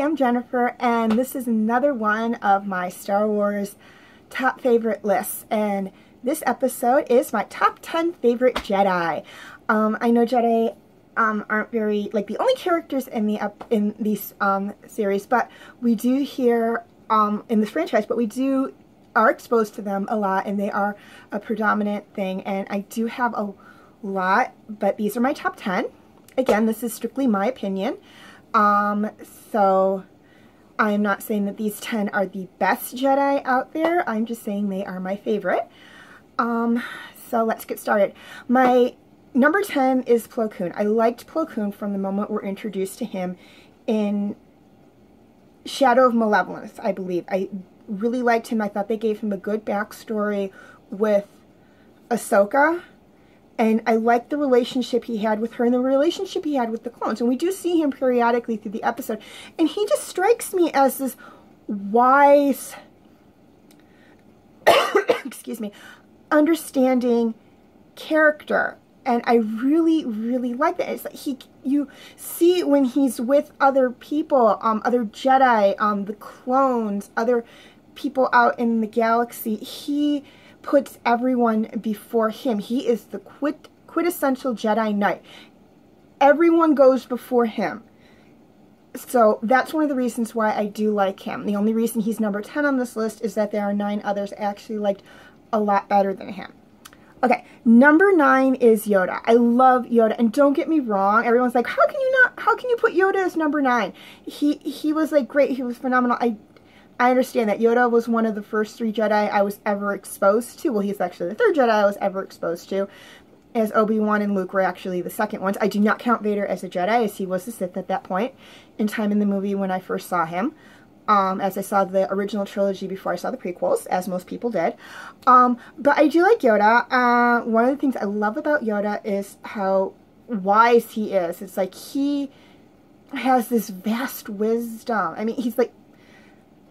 I'm Jennifer, and this is another one of my Star Wars top favorite lists, and this episode is my top 10 favorite Jedi. I know Jedi aren't very, like, the only characters in these series, but we do hear, in this franchise, but we are exposed to them a lot, and they are a predominant thing, and I do have a lot, but these are my top 10. Again, this is strictly my opinion. So I'm not saying that these 10 are the best Jedi out there. I'm just saying they are my favorite. So let's get started. My number 10 is Plo Koon. I liked Plo Koon from the moment we're introduced to him in Shadow of Malevolence, I believe. I really liked him. I thought they gave him a good backstory with Ahsoka. And I liked the relationship he had with her and the relationship he had with the clones. And we do see him periodically through the episode. And he just strikes me as this wise, excuse me, understanding character. And I really, really like that. It's like you see when he's with other people, other Jedi, the clones, other people out in the galaxy, he puts everyone before him. He is the quintessential Jedi Knight. Everyone goes before him. So that's one of the reasons why I do like him. The only reason he's number 10 on this list is that there are 9 others I actually liked a lot better than him. Okay, number 9 is Yoda. I love Yoda, and don't get me wrong, everyone's like, how can you put Yoda as number 9? He was like great, he was phenomenal. I understand that Yoda was one of the first 3 Jedi I was ever exposed to. Well, he's actually the 3rd Jedi I was ever exposed to, as Obi Wan and Luke were actually the second ones. I do not count Vader as a Jedi, as he was a Sith at that point in time in the movie when I first saw him. As I saw the original trilogy before I saw the prequels, as most people did. But I do like Yoda. One of the things I love about Yoda is how wise he is. It's like he has this vast wisdom. I mean, he's like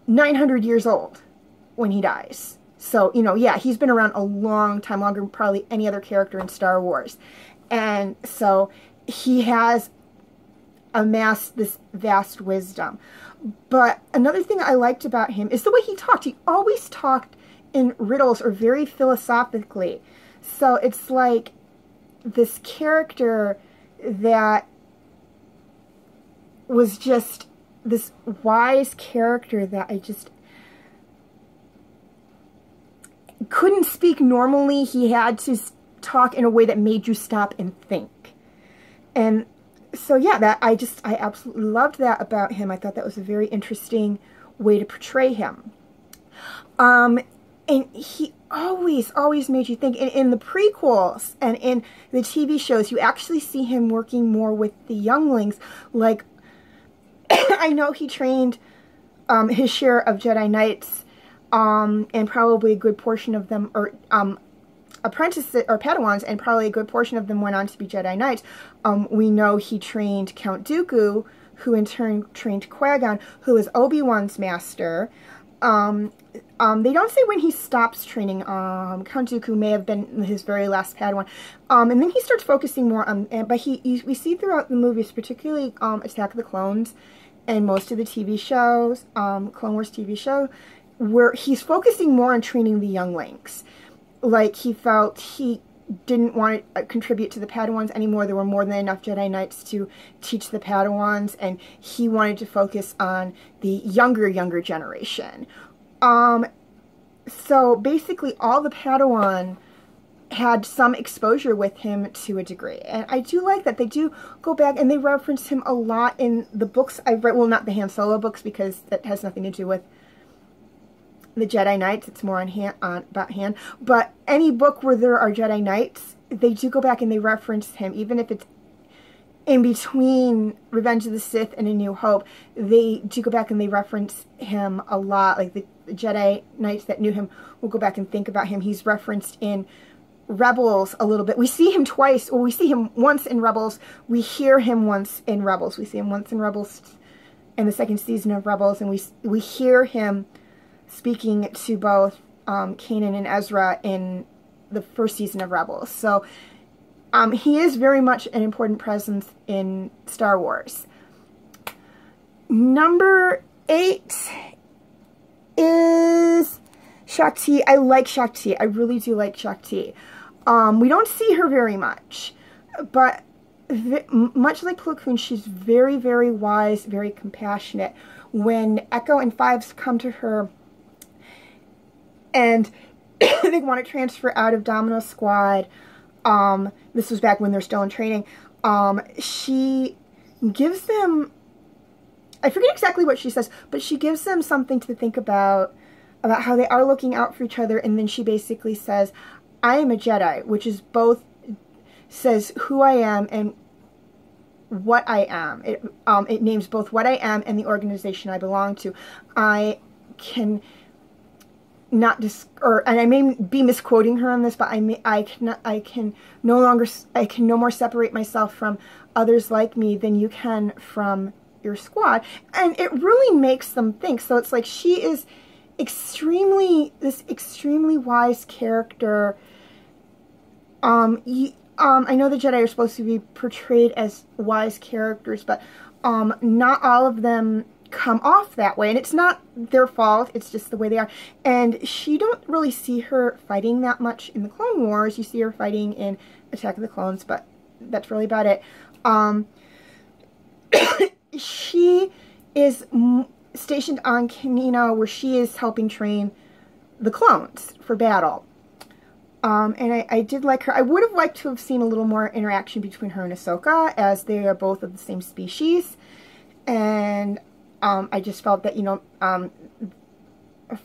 900 years old when he dies. So, you know, yeah, he's been around a long time, longer than probably any other character in Star Wars. And so he has amassed this vast wisdom. But another thing I liked about him is the way he talked. He always talked in riddles or very philosophically. So it's like this character that was just this wise character that I just couldn't speak normally. He had to talk in a way that made you stop and think. And so yeah, I absolutely loved that about him. I thought that was a very interesting way to portray him. And he always made you think. In the prequels and in the TV shows, you actually see him working more with the younglings. Like, I know he trained his share of Jedi Knights, and probably a good portion of them, or apprentices or Padawans, and probably a good portion of them went on to be Jedi Knights. We know he trained Count Dooku, who in turn trained Qui-Gon, who is Obi Wan's master. They don't say when he stops training. Count Dooku may have been his very last Padawan. And then he starts focusing more on, but we see throughout the movies, particularly Attack of the Clones and most of the TV shows, Clone Wars TV show, where he's focusing more on training the younglings. Like, he felt he didn't want to contribute to the Padawans anymore. There were more than enough Jedi Knights to teach the Padawans, and he wanted to focus on the younger generation. So basically all the Padawan had some exposure with him to a degree. And I do like that. They do go back and they reference him a lot in the books I've read. Well, not the Han Solo books, because that has nothing to do with the Jedi Knights. It's more about Han. But any book where there are Jedi Knights, they do go back and they reference him. Even if it's in between Revenge of the Sith and A New Hope, they do go back and they reference him a lot. Like the Jedi Knights that knew him will go back and think about him. He's referenced in Rebels a little bit. We see him twice, or we see him once in Rebels. We hear him once in Rebels. We see him once in Rebels in the 2nd season of Rebels, and we hear him speaking to both Kanan and Ezra in the 1st season of Rebels. So he is very much an important presence in Star Wars. Number 8 is Shakti. I like Shakti. I really do like Shakti. We don't see her very much, but much like Plo Koon, she's very, very wise, very compassionate. When Echo and Fives come to her and they want to transfer out of Domino Squad, this was back when they're still in training, she gives them, I forget exactly what she says, but she gives them something to think about how they are looking out for each other, and then she basically says, I am a Jedi, which is both, says who I am and what I am. It names both what I am and the organization I belong to. I can not and I may be misquoting her on this, but I can no more separate myself from others like me than you can from your squad. And it really makes them think. So it's like she is this extremely wise character. I know the Jedi are supposed to be portrayed as wise characters, but not all of them come off that way, and it's not their fault, it's just the way they are. And you don't really see her fighting that much in the Clone Wars. You see her fighting in Attack of the Clones, but that's really about it. She is stationed on Kamino, where she is helping train the clones for battle. And I did like her. I would have liked to have seen a little more interaction between her and Ahsoka, as they are both of the same species. And I just felt that,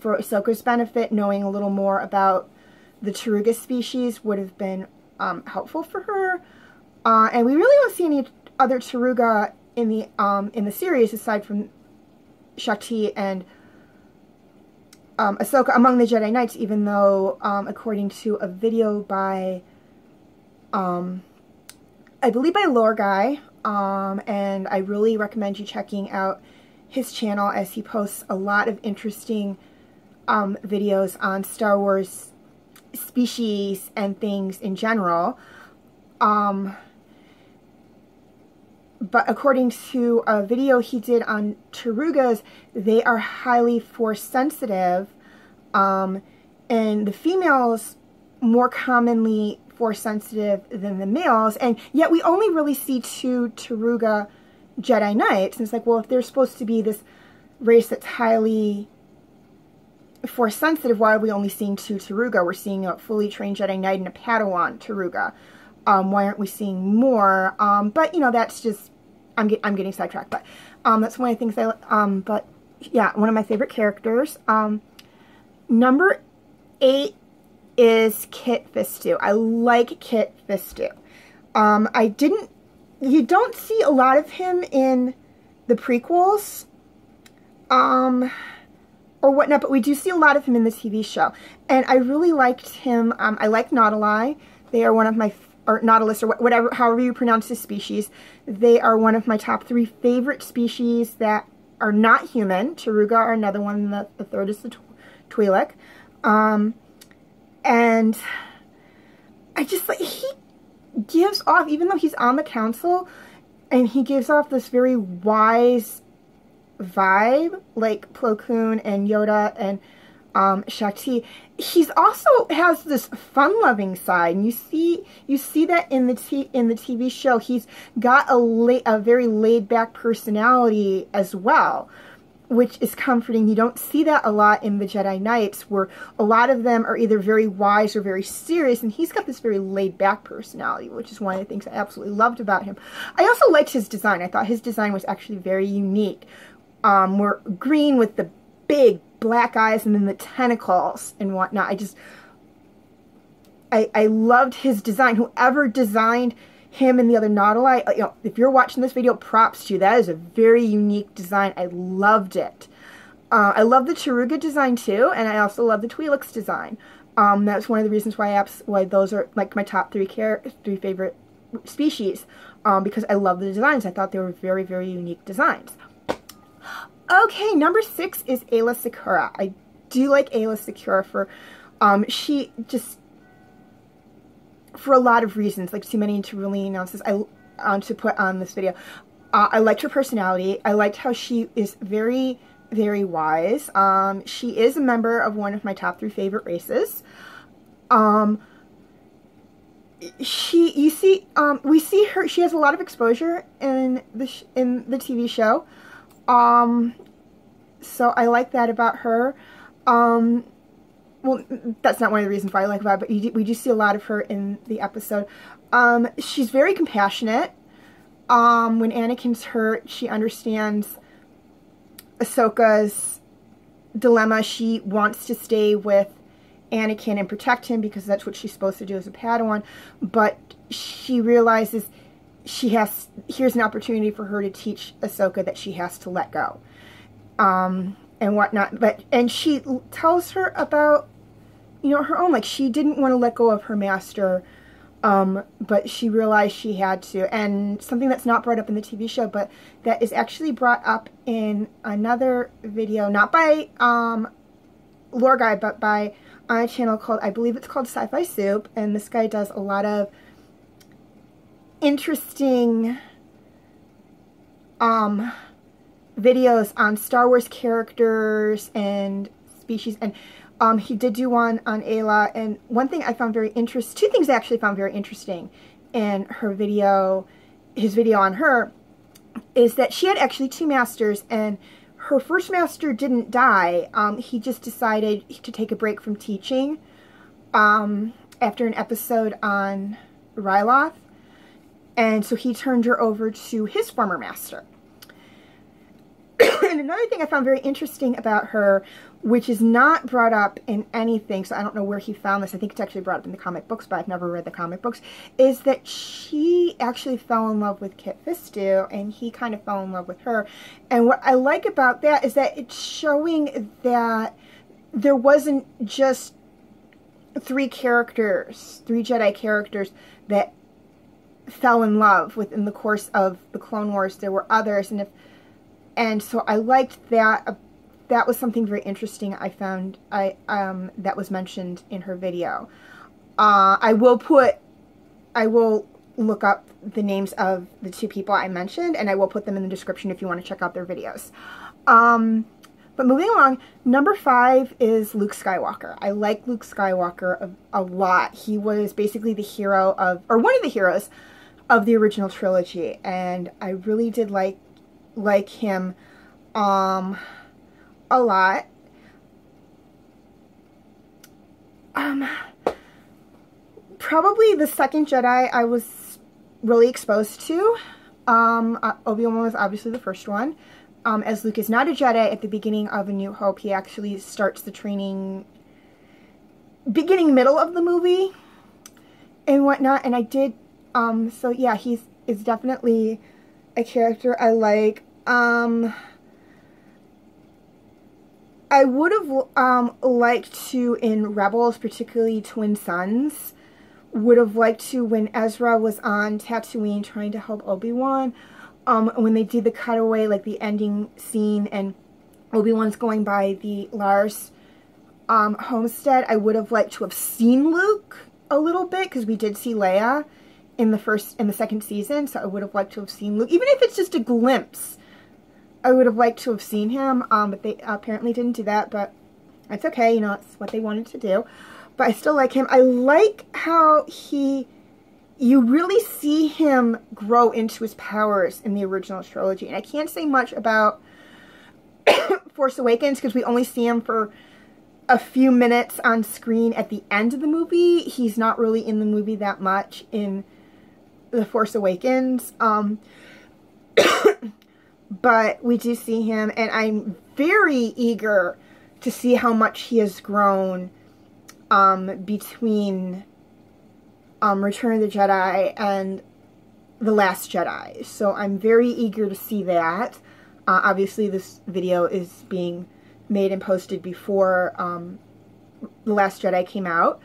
for Ahsoka's benefit, knowing a little more about the Taruga species would have been helpful for her. And we really don't see any other Taruga in the series aside from Shakti and Ahsoka among the Jedi Knights, even though, according to a video by, I believe by Lore Guy, and I really recommend you checking out his channel, as he posts a lot of interesting videos on Star Wars species and things in general. But according to a video he did on Tarugas, they are highly force sensitive, and the females more commonly force sensitive than the males, and yet we only really see 2 Taruga Jedi Knights. And it's like, well, if they're supposed to be this race that's highly force sensitive, why are we only seeing 2 Taruga? We're seeing a fully trained Jedi Knight and a Padawan Taruga. Why aren't we seeing more? But, that's just, I'm getting sidetracked, but that's one of the things but yeah, one of my favorite characters. Number 8 is Kit Fisto. I like Kit Fisto. You don't see a lot of him in the prequels, or whatnot, but we do see a lot of him in the TV show. And I really liked him. I like Nautilus. They are one of my, or Nautilus, or whatever, however you pronounce this species. They are one of my top 3 favorite species that are not human. Taruga are another one, and the third is the Twi'lek. And I just like, he gives off, even though he's on the council, and he gives off this very wise vibe, like Plo Koon and Yoda and Shakti. He's also has this fun-loving side, and you see that in the TV show. He's got a very laid-back personality as well, which is comforting. You don't see that a lot in the Jedi Knights, where a lot of them are either very wise or very serious, and he's got this very laid-back personality, which is one of the things I absolutely loved about him. I also liked his design. I thought his design was actually very unique. We're green with the big black eyes and then the tentacles and whatnot. I loved his design. Whoever designed him and the other Nautilus, if you're watching this video, props to you. That is a very unique design. I loved it. I love the Taruga design too, and I also love the Twi'lek's design. That's one of the reasons why those are like my top 3 favorite species, because I love the designs. I thought they were very, very unique designs. Okay, number 6 is Aayla Secura. I do like Aayla Secura for she just, for a lot of reasons, like too many to really announce this, to put on this video. I liked her personality. I liked how she is very, very wise. She is a member of one of my top 3 favorite races. We see her, she has a lot of exposure in the TV show. So I like that about her. Well, that's not one of the reasons why I like her, but we do see a lot of her in the episode. She's very compassionate. When Anakin's hurt, she understands Ahsoka's dilemma. She wants to stay with Anakin and protect him because that's what she's supposed to do as a Padawan, but she realizes here's an opportunity for her to teach Ahsoka that she has to let go, and whatnot. And she tells her about, you know, her own, like, she didn't want to let go of her master, but she realized she had to. And something that's not brought up in the TV show, but that is actually brought up in another video, not by Lore Guy, but by on a channel called, I believe it's called SciFi Soup, and this guy does a lot of interesting videos on Star Wars characters and species, and he did do one on Ayla, and one thing I found very interesting, 2 things I actually found very interesting in her video, his video on her, is that she had actually 2 masters, and her first master didn't die. He just decided to take a break from teaching after an episode on Ryloth. And so he turned her over to his former master. And another thing I found very interesting about her, which is not brought up in anything, so I don't know where he found this, I think it's actually brought up in the comic books, but I've never read the comic books, is that she actually fell in love with Kit Fisto, and he kind of fell in love with her. And what I like about that is that it's showing that there wasn't just 3 Jedi characters that fell in love within the course of the Clone Wars. There were others, and so I liked that. That was something very interesting I found that was mentioned in her video. I will look up the names of the 2 people I mentioned, and I will put them in the description if you want to check out their videos. But moving along, number 5 is Luke Skywalker. I like Luke Skywalker a lot. He was basically the hero of, or one of the heroes of the original trilogy, and I really did like him a lot. Probably the second Jedi I was really exposed to. Obi Wan was obviously the first one. As Luke is not a Jedi at the beginning of A New Hope, he actually starts the training middle of the movie and whatnot, and I did, so yeah, is definitely a character I like. I would have liked to, in Rebels, particularly Twin Suns, would have liked to, when Ezra was on Tatooine trying to help Obi Wan, when they did the cutaway, like the ending scene, and Obi Wan's going by the Lars homestead, I would have liked to have seen Luke a little bit, because we did see Leia in the second season, so I would have liked to have seen Luke, even if it's just a glimpse. I would have liked to have seen him, but they apparently didn't do that, but that's okay, you know, it's what they wanted to do. But I still like him. I like how you really see him grow into his powers in the original trilogy. And I can't say much about Force Awakens because we only see him for a few minutes on screen at the end of the movie. He's not really in the movie that much in The Force Awakens. But we do see him, and I'm very eager to see how much he has grown between Return of the Jedi and The Last Jedi. So I'm very eager to see that. Obviously, this video is being made and posted before The Last Jedi came out.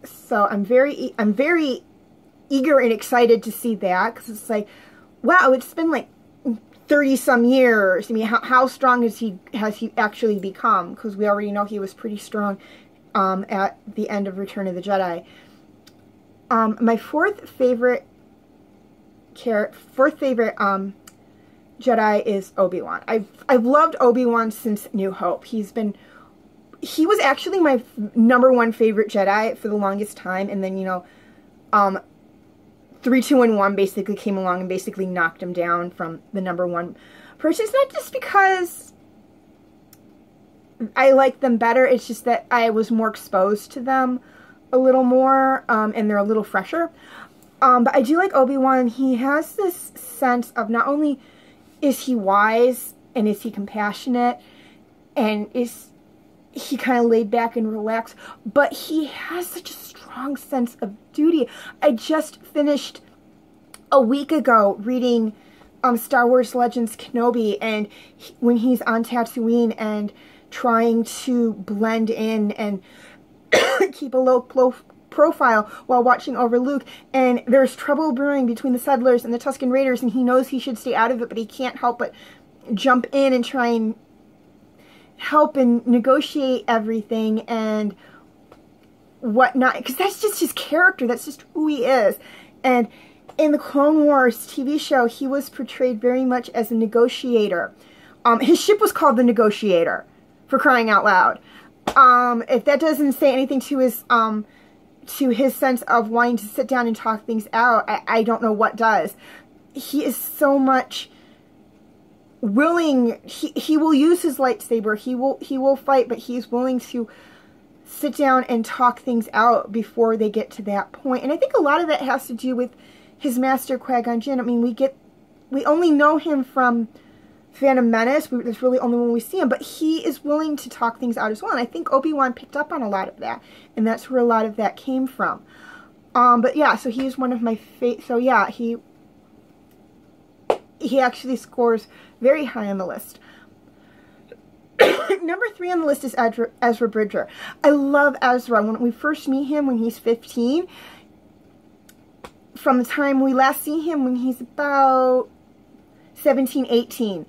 So I'm very eager and excited to see that, because it's like, wow, it's been like 30-some years. I mean, how strong has he actually become? Because we already know he was pretty strong at the end of Return of the Jedi. My 4th favorite Jedi is Obi Wan. I've loved Obi Wan since New Hope. He was actually my #1 favorite Jedi for the longest time, and then 3, 2, and 1 basically came along and basically knocked him down from the #1 person. It's not just because I like them better, it's just that I was more exposed to them a little more, and they're a little fresher. But I do like Obi-Wan. He has this sense of not only is he wise and is he compassionate and is he kind of laid back and relaxed, but he has such a strong sense of duty. I just finished a week ago reading Star Wars Legends Kenobi, and when he's on Tatooine and trying to blend in and keep a low profile while watching over Luke, and there's trouble brewing between the settlers and the Tusken Raiders, and he knows he should stay out of it, but he can't help but jump in and try and help and negotiate everything and whatnot, because that's just his character, that's just who he is. And in the Clone Wars TV show, he was portrayed very much as a negotiator. His ship was called the Negotiator, for crying out loud. If that doesn't say anything to his sense of wanting to sit down and talk things out, I don't know what does. He is so much willing. He will use his lightsaber. He will fight, but he's willing to sit down and talk things out before they get to that point. And I think a lot of that has to do with his master, Qui-Gon Jinn. I mean, we only know him from Phantom Menace. That's really only when we see him, but he is willing to talk things out as well. And I think Obi-Wan picked up on a lot of that, and that's where a lot of that came from. But yeah, so he's one of my favorite. So yeah, he actually scores very high on the list. Number 3 on the list is Ezra Bridger. I love Ezra. When we first meet him when he's 15, from the time we last see him when he's about 17, 18,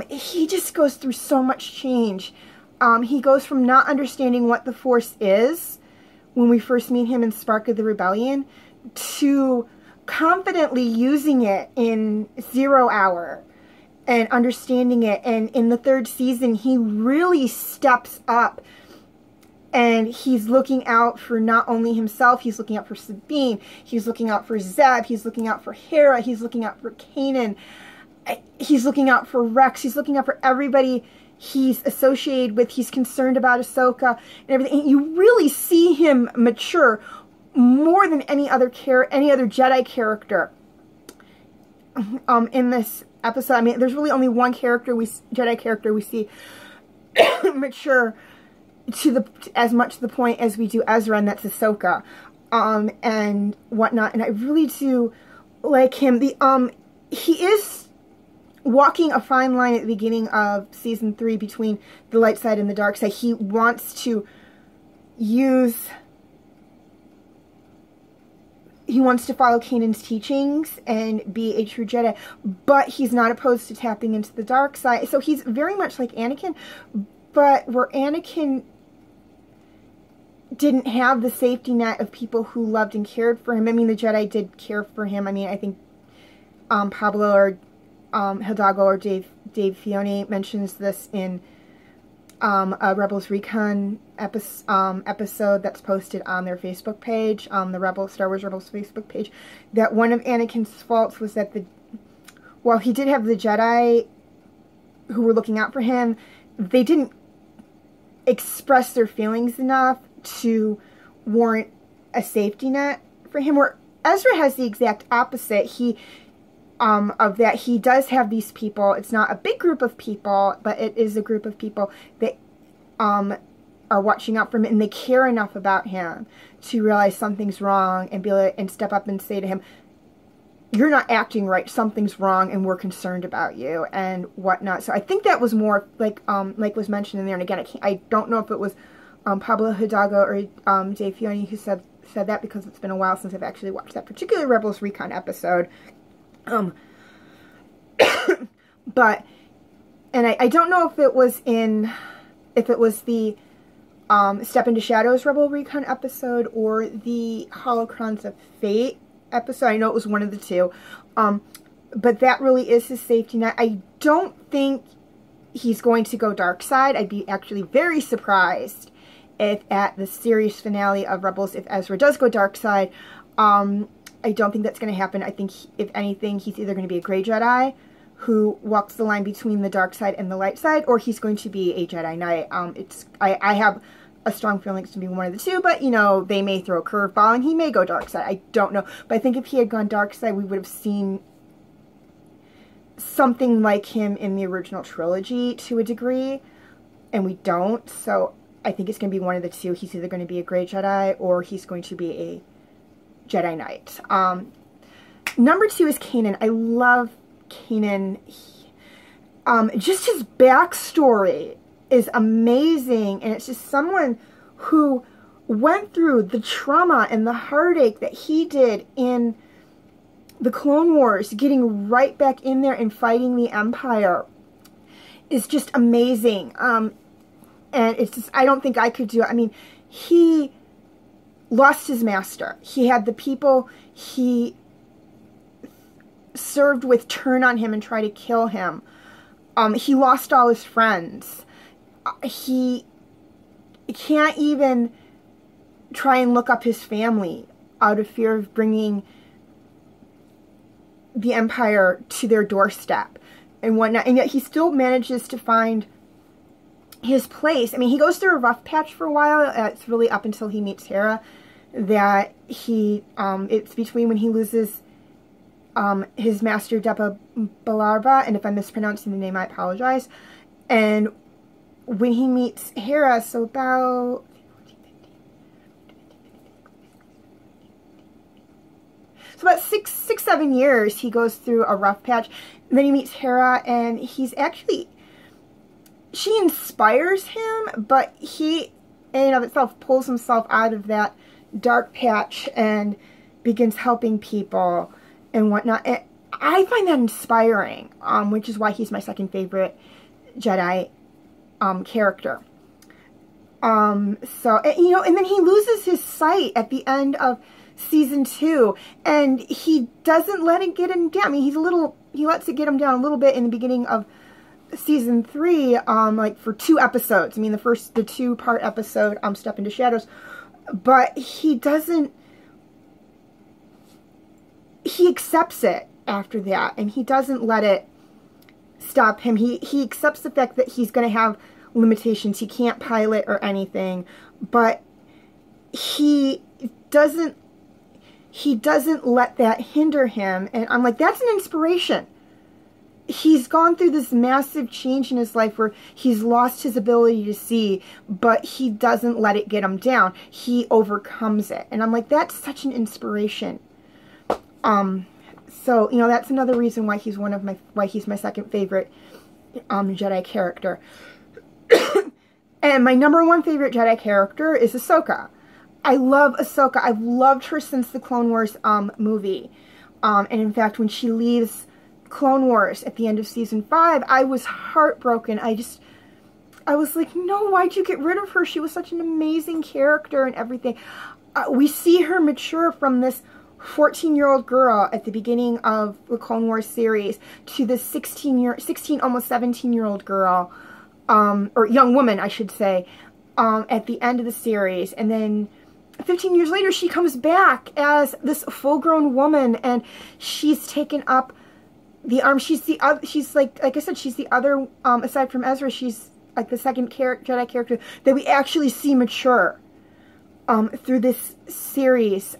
he just goes through so much change. He goes from not understanding what the Force is when we first meet him in Spark of the Rebellion to confidently using it in 0 Hour and understanding it. And in the 3rd season, he really steps up, and he's looking out for not only himself, he's looking out for Sabine, he's looking out for Zeb, he's looking out for Hera, he's looking out for Kanan, he's looking out for Rex, he's looking out for everybody he's associated with, he's concerned about Ahsoka and everything. And you really see him mature more than any other Jedi character in this episode. I mean, there's really only one Jedi character we see mature as much to the point as we do Ezra, and that's Ahsoka, and whatnot. And I really do like him. He is walking a fine line at the beginning of season 3 between the light side and the dark side. He wants to follow Kanan's teachings and be a true Jedi, but he's not opposed to tapping into the dark side. So he's very much like Anakin, but where Anakin didn't have the safety net of people who loved and cared for him. I mean, the Jedi did care for him. I mean, I think Pablo or Hidalgo or Dave Filoni mentions this in a Rebels Recon episode that's posted on their Facebook page, the Star Wars Rebels Facebook page, that one of Anakin's faults was that while he did have the Jedi who were looking out for him, they didn't express their feelings enough to warrant a safety net for him, where Ezra has the exact opposite. Of that, he does have these people. It's not a big group of people, but it is a group of people that are watching out for him, and they care enough about him to realize something's wrong and and step up and say to him, "You're not acting right. Something's wrong, and we're concerned about you," and whatnot. So I think that was more like was mentioned in there. And again, I don't know if it was Pablo Hidalgo or Dave Filoni who said that, because it's been a while since I've actually watched that particular Rebels Recon episode. But, and I don't know if it was the Step into Shadows Rebel Recon episode or the Holocrons of Fate episode. I know it was one of the two. But that really is his safety net. I don't think he's going to go dark side. I'd be actually very surprised if at the series finale of Rebels, if Ezra does go dark side. I don't think that's going to happen. I think, if anything, he's either going to be a gray Jedi who walks the line between the dark side and the light side, or he's going to be a Jedi Knight. I have a strong feeling it's going to be one of the two, but, you know, they may throw a curveball and he may go dark side. I don't know. But I think if he had gone dark side, we would have seen something like him in the original trilogy to a degree, and we don't. So I think it's going to be one of the two. He's either going to be a gray Jedi or he's going to be a Jedi Knight. Number 2 is Kanan. I love Kanan. Just his backstory is amazing, and it's just someone who went through the trauma and the heartache that he did in the Clone Wars, getting right back in there and fighting the Empire is just amazing. And it's just, I don't think I could do it. I mean, he lost his master. He had the people he served with turn on him and try to kill him. He lost all his friends. He can't even try and look up his family out of fear of bringing the Empire to their doorstep and whatnot. And yet he still manages to find his place. I mean, he goes through a rough patch for a while. It's really up until he meets Hera that he, it's between when he loses his master Depa Billaba, and if I'm mispronouncing the name, I apologize, and when he meets Hera, so about six, 7 years, he goes through a rough patch. And then he meets Hera, and he's actually, she inspires him, but he, in and of itself, pulls himself out of that dark patch and begins helping people and whatnot. And I find that inspiring, which is why he's my second favorite Jedi character. So, you know, and then he loses his sight at the end of season 2, and he doesn't let it get him down. I mean, he lets it get him down a little bit in the beginning of season 3, like for 2 episodes. I mean, the 2-part episode, Step into Shadows, but he accepts it after that, and he doesn't let it stop him. He accepts the fact that he's going to have limitations. He can't pilot or anything, but he doesn't let that hinder him. And I'm like, that's an inspiration. He's gone through this massive change in his life where he's lost his ability to see, but he doesn't let it get him down. He overcomes it. And I'm like, that's such an inspiration. So, you know, that's another reason why he's why he's my second favorite Jedi character. And my number 1 favorite Jedi character is Ahsoka. I love Ahsoka. I've loved her since the Clone Wars movie. And in fact, when she leaves Clone Wars at the end of season 5, I was heartbroken. I was like, no, why'd you get rid of her? She was such an amazing character and everything. We see her mature from this 14-year-old girl at the beginning of the Clone Wars series to this 16, almost 17-year-old girl, or young woman, I should say, at the end of the series. And then 15 years later, she comes back as this full-grown woman, and she's taken up the arm. She's like I said, she's the other, aside from Ezra, she's like the second Jedi character that we actually see mature through this series,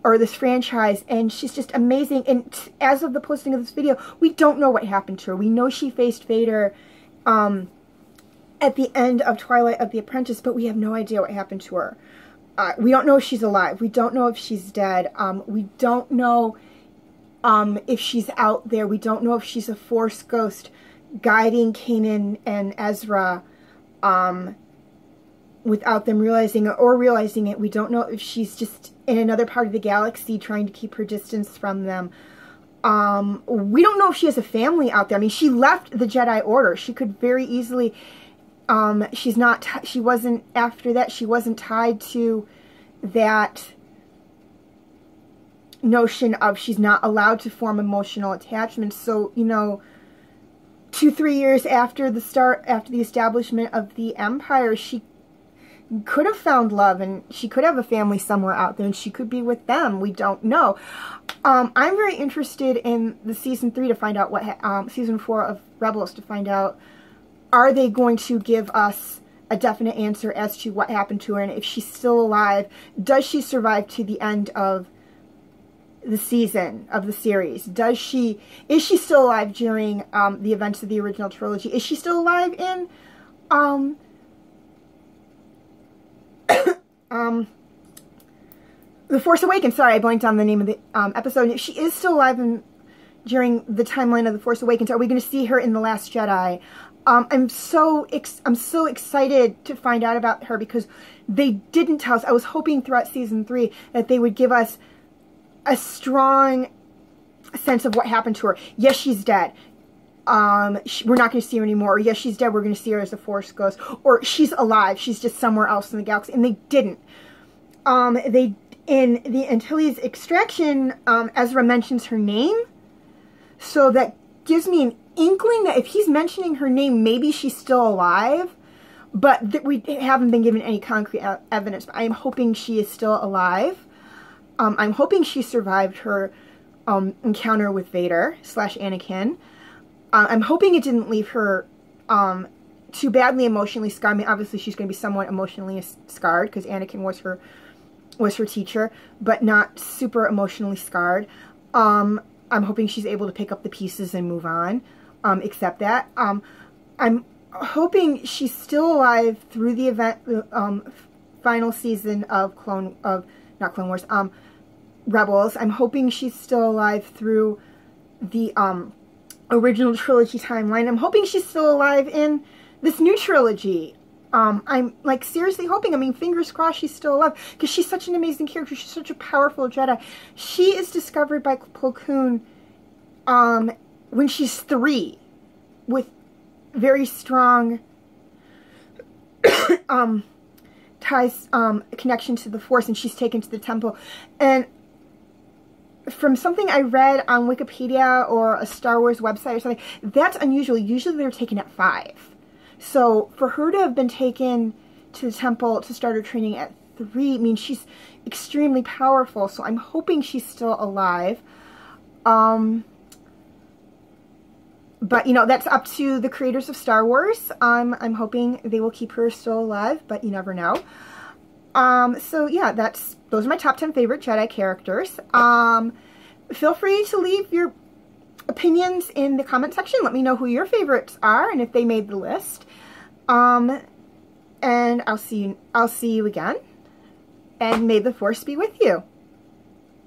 or this franchise, and she's just amazing. And as of the posting of this video, we don't know what happened to her. We know she faced Vader at the end of Twilight of the Apprentice, but we have no idea what happened to her. We don't know if she's alive. We don't know if she's dead. We don't know if she's out there. We don't know if she's a Force ghost guiding Kanan and Ezra without them realizing it or realizing it. We don't know if she's just in another part of the galaxy trying to keep her distance from them. We don't know if she has a family out there. I mean, she left the Jedi Order. She could very easily... she wasn't, after that, she wasn't tied to that notion of she's not allowed to form emotional attachments. So, you know, 2-3 years after the establishment of the Empire, she could have found love, and she could have a family somewhere out there, and she could be with them. We don't know. I'm very interested in the season 3 to find out what, season 4 of Rebels, to find out, are they going to give us a definite answer as to what happened to her, and if she's still alive, does she survive to the end of the season, of the series? Is she still alive during the events of the original trilogy? Is she still alive in The Force Awakens? Sorry, I blanked on the name of the episode. If she is still alive during the timeline of The Force Awakens, are we going to see her in The Last Jedi? I'm so excited to find out about her, because they didn't tell us. I was hoping throughout season 3 that they would give us a strong sense of what happened to her. Yes, she's dead. We're not going to see her anymore. Or yes, she's dead. We're going to see her as the Force goes. Or she's alive. She's just somewhere else in the galaxy. And they didn't. In the Antilles extraction, Ezra mentions her name. So that gives me an inkling that if he's mentioning her name, maybe she's still alive, but that we haven't been given any concrete evidence. But I am hoping she is still alive. I'm hoping she survived her encounter with Vader / Anakin. I'm hoping it didn't leave her too badly emotionally scarred. I mean, obviously she's going to be somewhat emotionally scarred, because Anakin was her teacher, but not super emotionally scarred. I'm hoping she's able to pick up the pieces and move on. Accept that. I'm hoping she's still alive through the final season of Rebels. I'm hoping she's still alive through the original trilogy timeline. I'm hoping she's still alive in this new trilogy. I'm like seriously hoping. I mean, fingers crossed she's still alive, because she's such an amazing character. She's such a powerful Jedi. She is discovered by Plo Koon when she's 3, with very strong ties, connection to the Force, and she's taken to the temple. And from something I read on Wikipedia or a Star Wars website or something, that's unusual. Usually they're taken at 5. So for her to have been taken to the temple to start her training at 3 means she's extremely powerful. So I'm hoping she's still alive. But, you know, that's up to the creators of Star Wars. I'm hoping they will keep her still alive, but you never know. So yeah, those are my top 10 favorite Jedi characters. Feel free to leave your opinions in the comment section. Let me know who your favorites are and if they made the list. And I'll see you again. And may the Force be with you.